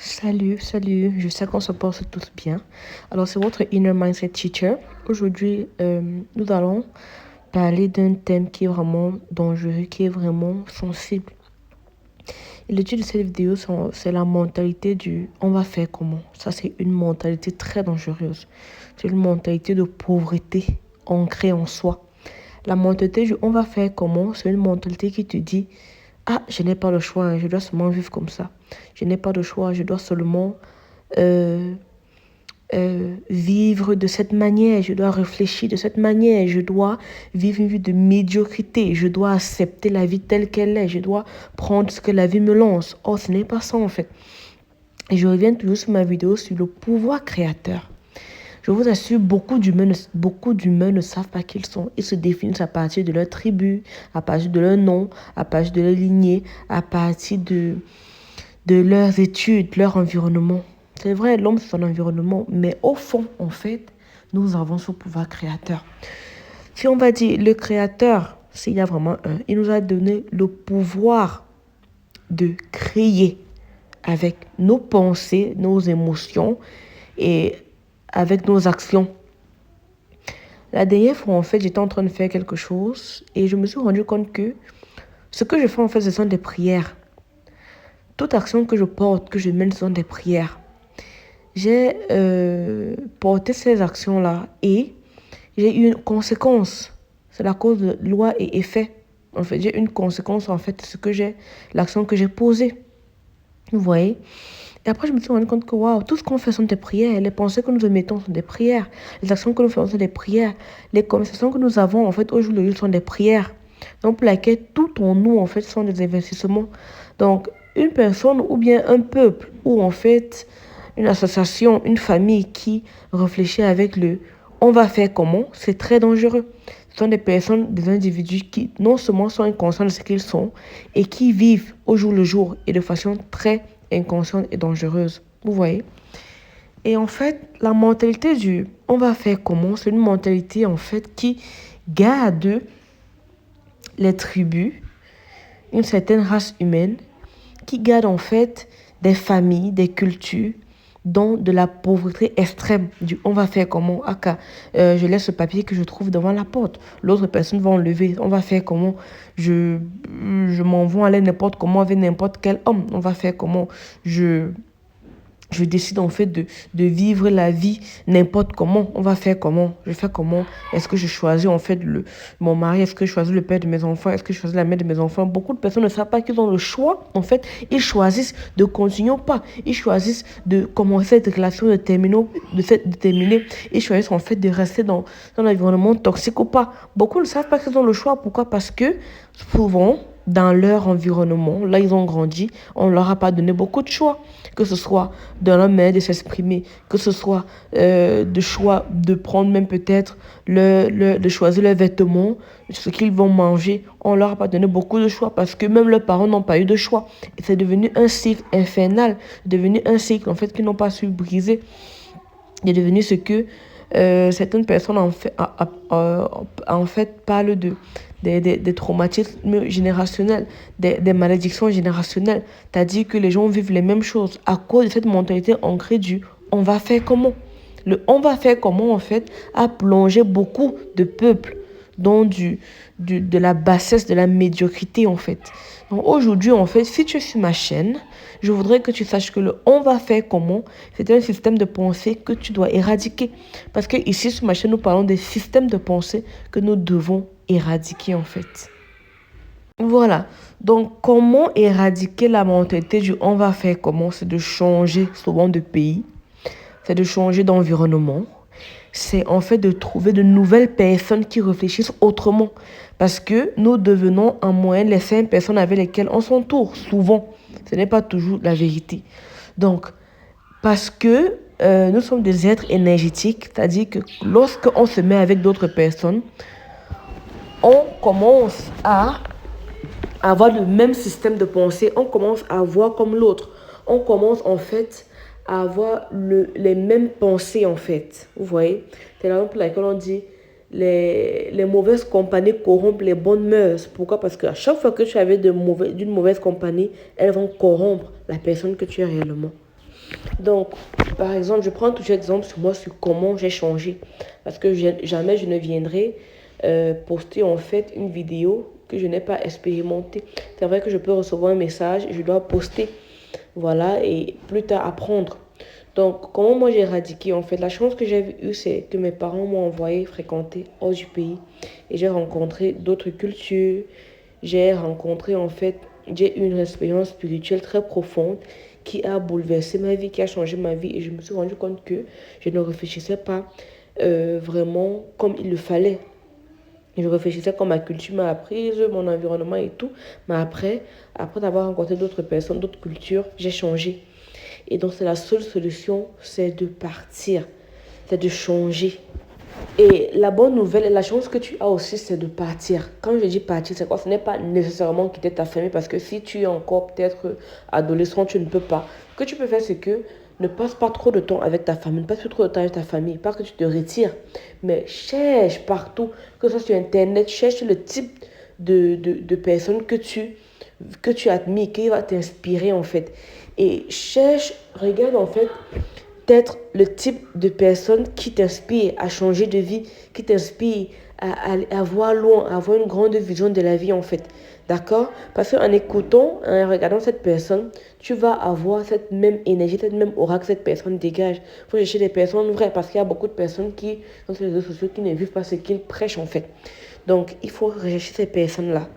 Salut, je sais qu'on se porte tous bien. Alors, c'est votre Inner Mindset Teacher. Aujourd'hui, nous allons parler d'un thème qui est vraiment dangereux, qui est vraiment sensible. Et le titre de cette vidéo, c'est la mentalité du « on va faire comment ». Ça, c'est une mentalité très dangereuse. C'est une mentalité de pauvreté ancrée en soi. La mentalité du « on va faire comment », c'est une mentalité qui te dit « ah, je n'ai pas le choix, je dois seulement vivre comme ça. Je n'ai pas de choix, je dois seulement euh, vivre de cette manière, je dois réfléchir de cette manière, je dois vivre une vie de médiocrité, je dois accepter la vie telle qu'elle est, je dois prendre ce que la vie me lance. » Oh, ce n'est pas ça en fait. Et je reviens toujours sur ma vidéo sur le pouvoir créateur. Je vous assure, beaucoup d'humains ne savent pas qui ils sont. Ils se définissent à partir de leur tribu, à partir de leur nom, à partir de leur lignée, à partir de leurs études, leur environnement. C'est vrai, l'homme, c'est son environnement, mais au fond, en fait, nous avons ce pouvoir créateur. Si on va dire le créateur, s'il y a vraiment un, il nous a donné le pouvoir de créer avec nos pensées, nos émotions et avec nos actions. La dernière fois, en fait, j'étais en train de faire quelque chose et je me suis rendu compte que ce que je fais, en fait, ce sont des prières. Toute action que je porte, que je mène, ce sont des prières. J'ai porté ces actions-là et j'ai eu une conséquence. C'est la cause de loi et effet. En fait, j'ai une conséquence, en fait, l'action que j'ai posée. Vous voyez? Et après, je me suis rendu compte que, waouh, tout ce qu'on fait sont des prières. Les pensées que nous émettons sont des prières. Les actions que nous faisons sont des prières. Les conversations que nous avons, en fait, au jour le jour, sont des prières. Donc, pour laquelle tout en nous, en fait, sont des investissements. Donc, une personne ou bien un peuple ou, en fait, une association, une famille qui réfléchit avec le « on va faire comment », c'est très dangereux. Ce sont des personnes, des individus qui non seulement sont inconscients de ce qu'ils sont et qui vivent au jour le jour et de façon très inconsciente et dangereuse. Vous voyez? Et en fait, la mentalité du « on va faire comment », c'est une mentalité en fait qui garde les tribus, une certaine race humaine, qui garde en fait des familles, des cultures, dans de la pauvreté extrême, du on va faire comment, aka, je laisse ce papier que je trouve devant la porte, l'autre personne va enlever, on va faire comment, je m'en vais aller n'importe comment avec n'importe quel homme, on va faire comment, je décide en fait de vivre la vie n'importe comment. On va faire comment? Je fais comment? Est-ce que je choisis en fait mon mari? Est-ce que je choisis le père de mes enfants? Est-ce que je choisis la mère de mes enfants? Beaucoup de personnes ne savent pas qu'ils ont le choix. En fait, ils choisissent de continuer ou pas. Ils choisissent de commencer cette relation, de terminer. Ils choisissent en fait de rester dans un environnement toxique ou pas. Beaucoup ne savent pas qu'ils ont le choix. Pourquoi? Parce que souvent, dans leur environnement, là ils ont grandi, on ne leur a pas donné beaucoup de choix, que ce soit de leur manière de s'exprimer, que ce soit de choix de prendre même peut-être de choisir leurs vêtements, ce qu'ils vont manger. On ne leur a pas donné beaucoup de choix parce que même leurs parents n'ont pas eu de choix. Et c'est devenu un cycle infernal, devenu un cycle en fait qu'ils n'ont pas su briser. Il est devenu ce que certaines personnes en fait parlent des traumatismes générationnels, des malédictions générationnelles. C'est-à-dire que les gens vivent les mêmes choses à cause de cette mentalité ancrée du « on va faire comment ». Le « on va faire comment » en fait a plongé beaucoup de peuples dans de la bassesse, de la médiocrité en fait. Donc aujourd'hui en fait, si tu es sur ma chaîne, je voudrais que tu saches que le « on va faire comment » c'est un système de pensée que tu dois éradiquer. Parce que ici sur ma chaîne, nous parlons des systèmes de pensée que nous devons éradiquer en fait. Voilà. Donc comment éradiquer la mentalité du « on va faire comment » c'est de changer souvent de pays, c'est de changer d'environnement. C'est en fait de trouver de nouvelles personnes qui réfléchissent autrement. Parce que nous devenons en moyenne les 5 personnes avec lesquelles on s'entoure, souvent. Ce n'est pas toujours la vérité. Donc, parce que nous sommes des êtres énergétiques, c'est-à-dire que lorsqu'on se met avec d'autres personnes, on commence à avoir le même système de pensée, on commence à voir comme l'autre. On commence en fait à avoir les mêmes pensées en fait. Vous voyez? C'est la raison pour laquelle on dit les mauvaises compagnies corrompent les bonnes mœurs. Pourquoi? Parce qu'à chaque fois que tu es avec d'une mauvaise compagnie, elles vont corrompre la personne que tu es réellement. Donc, par exemple, je prends toujours exemple sur moi, sur comment j'ai changé. Parce que jamais je ne viendrai poster en fait une vidéo que je n'ai pas expérimentée. C'est vrai que je peux recevoir un message, je dois poster, voilà, et plus tard apprendre. Donc, comment moi j'ai éradiqué en fait? La chance que j'ai eue, c'est que mes parents m'ont envoyé fréquenter hors du pays. Et j'ai rencontré d'autres cultures. J'ai rencontré en fait, j'ai eu une expérience spirituelle très profonde qui a bouleversé ma vie, qui a changé ma vie. Et je me suis rendu compte que je ne réfléchissais pas vraiment comme il le fallait. Je réfléchissais comme ma culture m'a apprise, mon environnement et tout. Mais après avoir rencontré d'autres personnes, d'autres cultures, j'ai changé. Et donc, c'est la seule solution, c'est de partir, c'est de changer. Et la bonne nouvelle et la chance que tu as aussi, c'est de partir. Quand je dis partir, c'est quoi? Ce n'est pas nécessairement quitter ta famille parce que si tu es encore peut-être adolescent, tu ne peux pas. Ce que tu peux faire, c'est que ne passe pas trop de temps avec ta famille, ne passe plus trop de temps avec ta famille, pas que tu te retires, mais cherche partout, que ce soit sur Internet, cherche le type de personnes que tu admires, qui va t'inspirer en fait. Et cherche, regarde en fait d'être le type de personne qui t'inspire à changer de vie, qui t'inspire à voir loin, à avoir une grande vision de la vie en fait. D'accord? Parce qu'en écoutant, en regardant cette personne, tu vas avoir cette même énergie, cette même aura que cette personne dégage. Il faut chercher des personnes vraies parce qu'il y a beaucoup de personnes qui sont sur les réseaux sociaux qui ne vivent pas ce qu'ils prêchent en fait. Donc, il faut rechercher ces personnes-là.